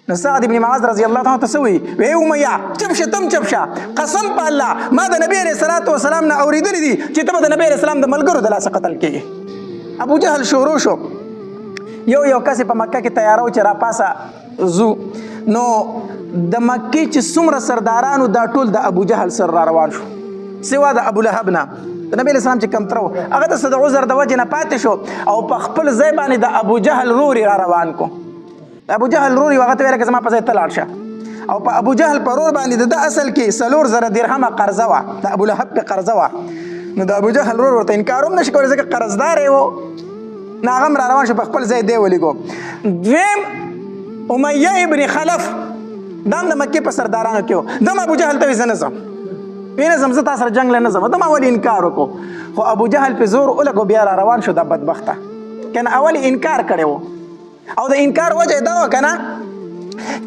نو سعد بن معاذ رضی الله تعالی ته وی وی امیہ چپ شه تم چپ شه قسم په الله ما د نبی علیہ الصلوۃ والسلام نه اوریدلی دي چې ته د نبی علیہ السلام د ملګرو د لاسه قتل کیږي. ابو جهل شروع شو یو کس په مکه کې تیارو چې را پاسه زو نو د مکې چې څومره سردارانو دا ټول د ابو جهل سره را روان شو سوا د ابو لهب نه. د نبی اسلام چې کم ترو هغه د عذر د وجه نه پاتې شو او په خپل ځای باندې د ابو جهل روري را روان کو. ابو جهل روري هغه ته ویل چې زما په ځای ته لاړ شه او په ابو جهل په رور باندې د اصل کې 4,000 درهمه قرضه وه د ابو لهب په قرضه وه. نو د ابو جهل رور ورته انکار هم نشي کولی ځکه قرضدار یې و. نو هغه هم را روان شو په خپل ځای دی ولیږو. دویم امیه ابن خلف دا هم د مکې په سردارانو کې و. دم ابو جهل ته وایي زه نه ځم نه ځم زه تا سره جنګ له نه ځم. دم اول انکار وکړو خو ابو جهل په زور ولګو بیا را روان شو دا بدبخته کنه اول انکار کړی و او د انکار وجه دا و کنه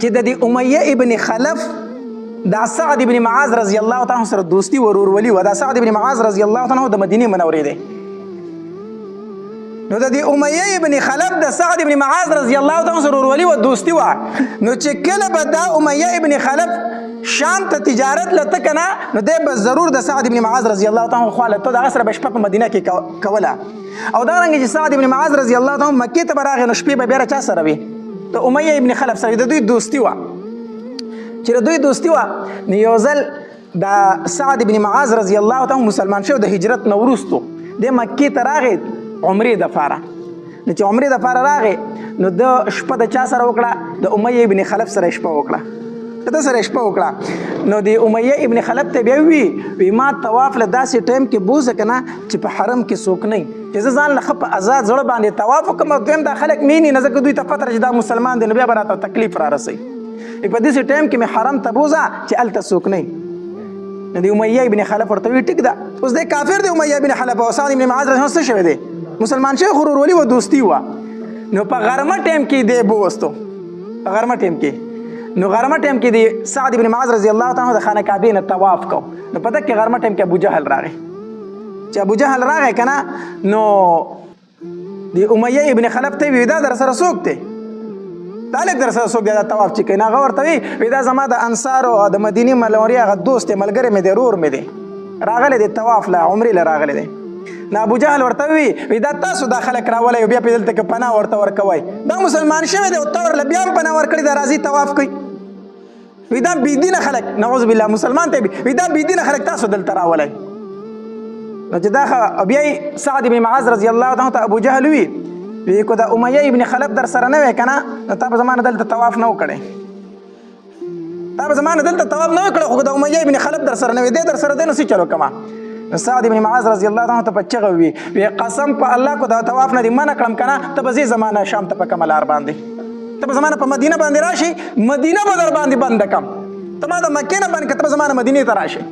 چې د دې امیه ابن خلف دا سعد ابن معاذ رضی الله تعالی سره دوستی ورورولي و. دا سعد ابن معاذ رضی الله تعالی د مدینه منورې دی. نو د دې امیه ابن خلف د سعد ابن معاذ رضی الله تعالی سره ورورولي و دوستی و. نو چې کله به دا امیه ابن خلف شام ته تجارت لته کنه نو دی به ضرور د سعد ابن معاذ رضی الله تعالی خواله ته دغه سره به شپه په مدینه کې کوله. او دا رنګه چې سعد ابن معاذ رضی الله تعالی مکې ته به راغی نو شپې به بیا چا سره وي د امیه ابن خلف سره د دوی دوستی وه. چې د دوی دوستی وه نو یو ځل د سعد ابن معاذ رضی الله تعالی مسلمان شو د هجرت نه وروستو د مکې ته راغی عمرې دپاره. نو چې عمرې دپاره راغی نو د شپه د چا سره وکړه د امیه ابن خلف سره شپه وکړه د سره شپه وکړه. نو د امیه ابن خلف ته بیا وی ما طواف له داسې ټایم کې بوزه کنه چې په حرم کې څوک نه چې زه ځان له په آزاد زړه باندې طواف وکړم. دویم دا خلک مینې نه ځکه دوی ته پته چې دا مسلمان دی نو بیا به راته تکلیف را رسوي. په داسې ټایم کې مې حرم ته بوزه چې هلته څوک نه. نو د امیه ابن خلف ورته وی ټیک ده اوس دی کافر دی امیه ابن خلف او سعد ابن معاذ رضی څه شوی دی مسلمان شوی خو ورورولي و دوستي وه. نو په غرمه ټایم کې دی بوستو په غرمه ټایم کې نو غرمه ټایم کې دی سعد ابن معاذ رضی الله تعالی د خانه کعبې نه طواف کو. نو په دغه غرمه ټایم کې ابو جهل راغی. چې ابو جهل راغی کنه نو دی امیه ابن خلف ته وی دا در سره څوک دی دا لږ در سره څوک دی دا طواف چې کوي. هغه ورته وی دا زما د انصارو د مدینې منورې هغه دوست دی ملګری مې دی رور مې دی راغلی دی طواف له عمرې له راغلی دی. نو ابو جهل ورته وی دا تاسو دا خلک راولئ بیا په دلته کې پناه ورته ورکوئ دا مسلمان شوی دی او ته ورله بیا هم پناه ورکړې دا راځي طواف کوي. وی دا بېدینه خلک نعوذ بالله مسلمان ته وی دا بېدینه خلک تاسو دلته راولئ. نو چې دا بیا سعد بن معاذ رضی الله تعالی ته ابو جهل وی کو دا امیه ابن خلف در سره نه وی کنه نو تا به زمانه دلته طواف نه وکړی تا به زمانه دلته طواف نه وکړی خو دا امیه ابن خلف در سره نه وی دی در سره دی نو څه چلو کما. سعد ابن معاذ رضی الله تعالی ته په چغه وی قسم په الله کو دا طواف نه دی منع کړم کنه ته به زی زمانه شام ته په کملار باندې ته به زمانه په مدینه باندې راشي مدینه به در باندې بند کم ته ما د مکې نه باندې ته به زمانه مدینې ته راشي.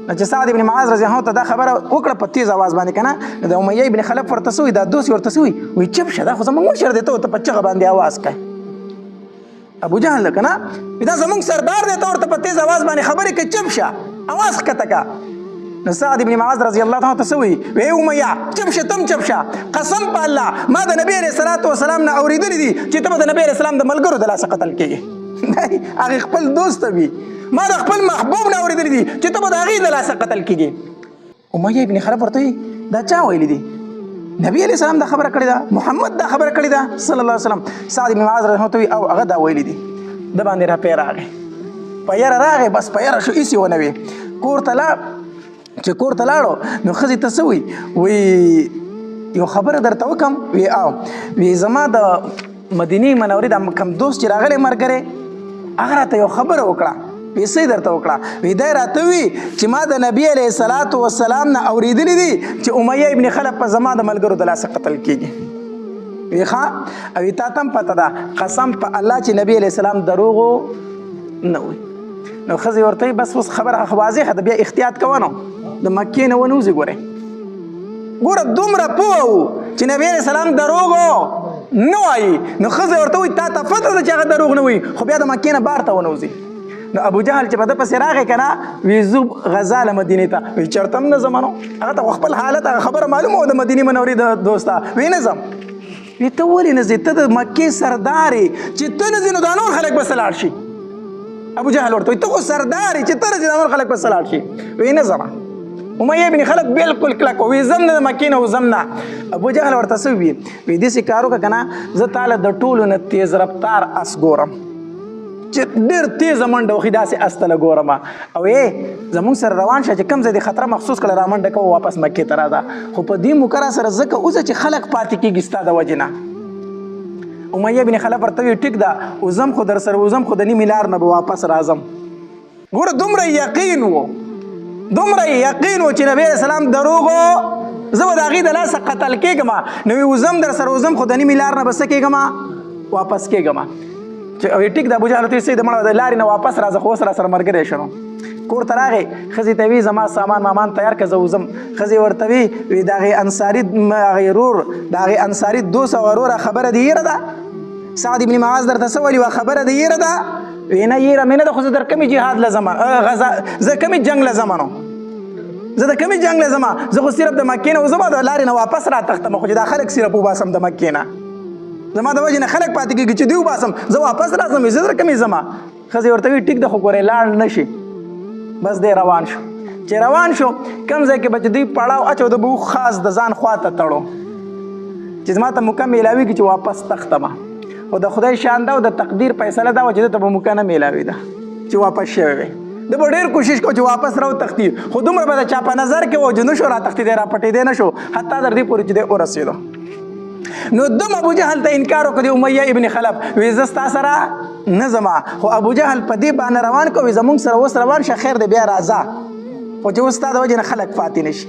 چې سعد ابن معاذ رضی الله ته دا خبره وکړه په تیز आवाज باندې کنه د امیه ابن خلف ورته سوی دا دوست ورته سوی وی چپ شه دا خو زمونږ مشر دی ته په چغه باندې आवाज کوي. ابو جهل کنه دا زمونږ سردار دی ته ورته په تیز आवाज باندې خبرې کوي چپ شه आवाज کته کا. نو سعد ابن معاذ رضی الله تعالی ته وی امیه چپ شه تم چپ شه قسم په الله ما د نبی علیہ الصلوۃ والسلام نه اوریدلی دي چې ته د نبی علیہ السلام د ملګرو د لاسه قتل کیږي. هغه خپل دوست وی ما د خپل محبوب نه اوریدلی دي چې ته به د هغې د لاسه قتل کیږي. امیه ابن خلف ورته دا چا ویلی دي نبی علیہ السلام دا خبره کړې ده محمد دا خبره کړې ده صلی الله علیه وسلم. سعد ابن معاذ رضی الله او هغه دا ویلی دي د باندې را پیر راغی په یاره راغی بس په یاره شو ایسې ونه وي کور ته لاړ. چې کور ته لاړو نو ښځې ته څه وی یو خبره درته وکړم وی زما د مدینې منورې د کم دوست چې راغلی ملګری هغه راته یو خبره وکړه پیسې درته وکړه وی دی راته وی چې ما د نبی علیه الصلاة والسلام نه اورېدلي دي چې امیه ابن خلف په زما د ملګرو د لاسه قتل کېږي. وی ښه او تا ته هم پته ده قسم په الله چې نبی علیه السلام دروغو نه وي. نو ښځې ورته بس اوس خبره واضحه ده بیا احتیاط کوه نو د مکې نه ونوځي ګورئ ګوره دومره پوه و چې نبی علیه السلام دروغو نه وایي. نو ښځې ورته وایي تا ته پته ده چې هغه دروغ نه وایي خو بیا د مکې نه بار ته ونوځي. نو ابو جهل چې په ده پسې راغی که نه وی زو غزا له مدینې ته وی چېرته هم نه ځم نو هغه ته خپل حالت هغه خبره معلومه وه د مدینې منورې د دوسته وی نه ځم وی ته ولې نه ځې؟ ته د مکې سردار یې، چې ته نه ځې نو دا نور خلک به څه لاړ شي؟ ابو جهل ورته وایي ته خو سردار یې، چې ته نه ځې دا نور خلک به څه لاړ شي؟ وی نه ځمه. امیه بن خلف بالکل کلک وی زم نه د مکې نه وزم نه. ابو جهل ورته څه وي؟ وی داسې کار وکړه که نه زه تاله د ټولو نه تیز رفتار اس ګورم چې ډېر تیزه منډه وخي، داسې اس ته له ګورم او زمونږ سره روان شه چې کوم ځای د خطره محسوس کړه را منډه کوه واپس مکې ته راځه. خو په دې موکره سره ځکه اوسه چې خلک پاتې کېږي ستا د وجې نه. امیه بن خلف ورته وی ټیک ده وزم خو در سره وزم خو د نیمې لار نه به واپس راځم. ګوره دومره یقین و، دومره یقین و چې نبی علیه السلام دروغ زه به د هغې د لاسه قتل کېږم، نو وزم در سره وزم خو د نیمې لار نه به څه کېږم واپس کېږم. چې ټیک د ابو جهل ورته ویل د مړه د لارې نه واپس راځه، خو اوس راسره ملګری شه. کور ته راغی، ښځې ته وی زما سامان مامان تیار کړه زه وځم. ښځې ورته وی د هغې انصاري هغې رور د هغې انصاري دوست او وروره خبره دې هېره ده؟ سعد بن معاذ درته څه ویلي وه خبره دې هېره ده؟ وی نه هېره مې نه ده، خو زه در کومې جهاد له ځمه زه کومې جنګ له ځمه نو زه د کومې جنګ له ځمه؟ زه خو صرف د مکې نه وځم او د لارې نه واپس را تښتم، خو چې دا خلک صرف وباسم د مکې نه، زما د وجې نه خلک پاتې کېږي چې دوی وباسم زه واپس راځم. زه در کومې ځمه؟ ښځې ورته وي ټیک ده خو ګورې لاړ نه شي. بس دی روان شو. چې روان شو کوم ځای کې به چې دوی پړاو اچو د به خاص د ځان خوا ته تړو چې زما ته موقع میلاوېږي چې واپس تښتمه. خو د خدای شان ده او د تقدیر فیصله دا وه چې ده ته به موقع نه میلاوېده چې واپس شوی وی. ده به ډېر کوشش کو چې واپس راو تښتي، خو دومره به د چا په نظر کې و چې نه شو را تښتېدی را پټېدی نه شو حتی تر دې پورې چې دی ورسېدو. نو دم ابو جهل ته انکار وکړ د امیه ابن خلف، وی زه ستا سره نه ځمه. خو ابو جهل په دې باندې روان کو، وی زمونږ سره اوس روان شه، خیر دی بیا راځه، خو چې اوس ستا د وجې نه خلک پاتې نه شي.